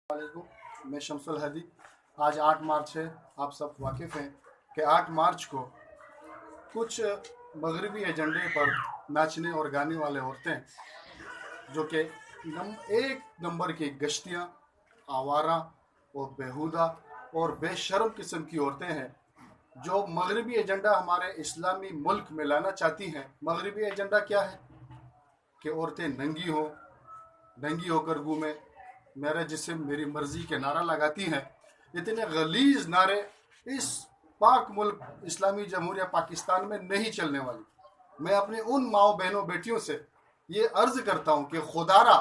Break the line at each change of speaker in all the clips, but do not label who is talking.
वालेकुम, मैं शमसुल हदी। आज 8 मार्च है। आप सब वाकिफ़ हैं कि 8 मार्च को कुछ मगरबी एजेंडे पर नाचने और गाने वाले औरतें जो कि एक नंबर की गश्तियाँ, आवारा और बेहुदा और बेशर्म किस्म की औरतें हैं जो मगरबी एजेंडा हमारे इस्लामी मुल्क में लाना चाहती हैं। मगरबी एजेंडा क्या है कि औरतें नंगी होकर घूमें, मेरा जिस्म मेरी मर्जी के नारा लगाती हैं। इतने गलीज नारे इस पाक मुल्क इस्लामी जमहूरिया पाकिस्तान में नहीं चलने वाली। मैं अपने उन माओ बहनों बेटियों से ये अर्ज करता हूँ कि खुदारा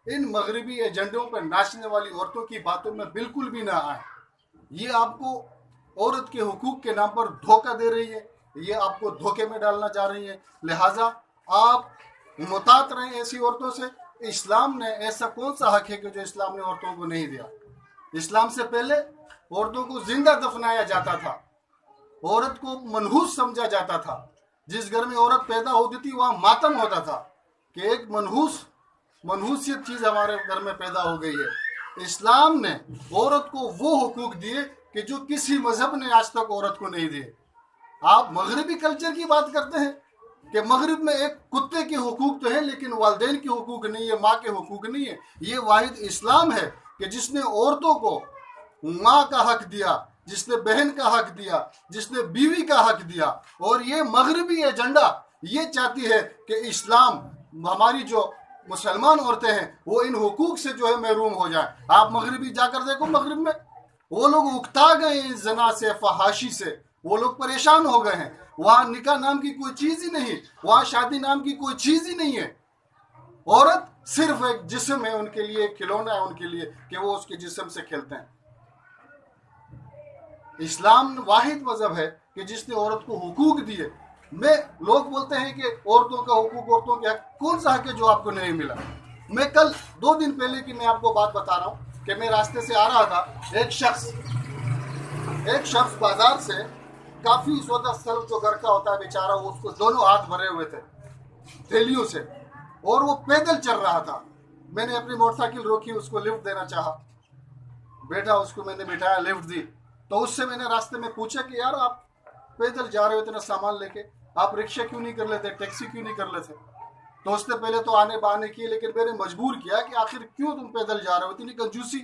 इन मगरबी एजेंडों पर नाचने वाली औरतों की बातों में बिल्कुल भी ना आए। ये आपको औरत के हुकूक के नाम पर धोखा दे रही है, ये आपको धोखे में डालना चाह रही है। लिहाजा आप मुतात रहें ऐसी औरतों से। इस्लाम ने ऐसा कौन सा हक है कि जो इस्लाम ने औरतों को नहीं दिया? इस्लाम से पहले औरतों को जिंदा दफनाया जाता था, औरत को मनहूस समझा जाता था। जिस घर में औरत पैदा होती थी वहाँ मातम होता था कि एक मनहूसियत चीज़ हमारे घर में पैदा हो गई है। इस्लाम ने औरत को वो हुकूक दिए कि जो किसी मजहब ने आज तक औरत को नहीं दिए। आप मगरबी कल्चर की बात करते हैं कि मगरिब में एक कुत्ते के हुकूक तो है लेकिन वालिदैन के हुकूक नहीं है, माँ के हुकूक नहीं है। ये वाहिद इस्लाम है कि जिसने औरतों को माँ का हक दिया, जिसने बहन का हक दिया, जिसने बीवी का हक दिया। और ये मगरबी एजेंडा ये चाहती है कि इस्लाम हमारी जो मुसलमान औरतें हैं वो इन हुकूक से जो है महरूम हो जाए। आप मगरबी जाकर देखो, मगरिब में वो लोग उकता गए हैं जना से, फहाशी से, वो लोग परेशान हो गए हैं। वहाँ निकाह नाम की कोई चीज़ ही नहीं, वहाँ शादी नाम की कोई चीज़ ही नहीं है। औरत सिर्फ एक जिस्म है उनके लिए, खिलौना है उनके लिए कि वो उसके जिस्म से खेलते हैं। इस्लाम वाहिद मजहब है कि जिसने औरत को हुकूक दिए। लोग बोलते हैं कि औरतों का हुकूक, औरतों के हक, कौन सा हक है जो आपको नहीं मिला? मैं कल 2 दिन पहले की मैं आपको बात बता रहा हूँ कि मैं रास्ते से आ रहा था। एक शख्स बाजार से काफी सौदा स्थल जो घर का होता है बेचारा, वो उसको दोनों हाथ भरे हुए थे थैलियों से और वो पैदल चल रहा था। मैंने अपनी मोटरसाइकिल रोकी, उसको लिफ्ट देना चाहा, बैठा, उसको मैंने बिठाया, लिफ्ट दी। तो उससे मैंने रास्ते में पूछा कि यार आप पैदल जा रहे हो इतना सामान लेके, आप रिक्शा क्यों नहीं कर लेते, टैक्सी क्यों नहीं कर लेते? तो उसने पहले तो आने बहाने किए लेकिन मैंने मजबूर किया कि आखिर क्यों तुम पैदल जा रहे हो, इतनी कंजूसी।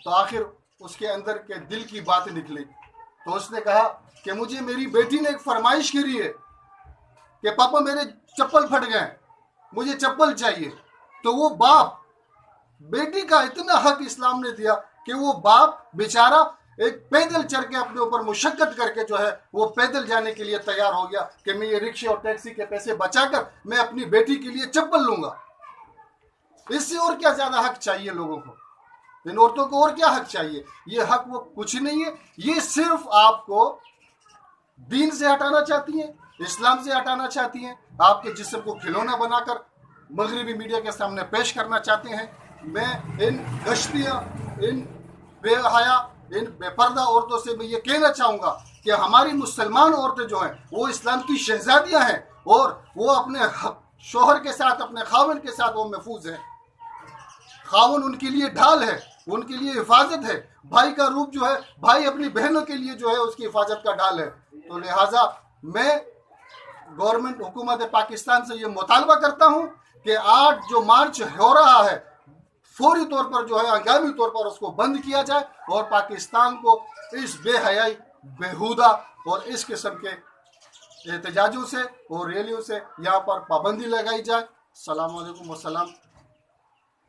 तो आखिर उसके अंदर के दिल की बात निकली। तो उसने कहा कि मुझे मेरी बेटी ने एक फरमाइश करी है कि पापा मेरे चप्पल फट गए, मुझे चप्पल चाहिए। तो वो बाप, बेटी का इतना हक इस्लाम ने दिया कि वो बाप बेचारा एक पैदल चल के अपने ऊपर मुशक्कत करके जो है वो पैदल जाने के लिए तैयार हो गया कि मैं ये रिक्शे और टैक्सी के पैसे बचाकर मैं अपनी बेटी के लिए चप्पल लूंगा। इससे और क्या ज्यादा हक चाहिए लोगों को? इन औरतों को और क्या हक चाहिए? ये हक वो कुछ नहीं है। ये सिर्फ आपको दीन से हटाना चाहती हैं, इस्लाम से हटाना चाहती हैं, आपके जिस्म को खिलौना बनाकर मगरबी मीडिया के सामने पेश करना चाहते हैं। मैं इन गश्तियाँ, इन बेहया, इन बेपर्दा औरतों से मैं ये कहना चाहूँगा कि हमारी मुसलमान औरतें जो हैं वो इस्लाम की शहजादियाँ हैं और वो अपने शोहर के साथ, अपने खावन के साथ वो महफूज हैं। खावन उनके लिए ढाल है, उनके लिए हिफाजत है। भाई का रूप जो है, भाई अपनी बहनों के लिए जो है उसकी हिफाजत का ढाल है। तो लिहाजा मैं गवर्नमेंट, हुकूमत पाकिस्तान से ये मुतालबा करता हूँ कि 8 जो मार्च हो रहा है फौरी तौर पर जो है, आगामी तौर पर उसको बंद किया जाए और पाकिस्तान को इस बेहयाई, बेहुदा और इस किस्म के एहतजाजों से और रैलियों से यहाँ पर पाबंदी लगाई जाए। अस्सलाम वालेकुम, वस्सलाम।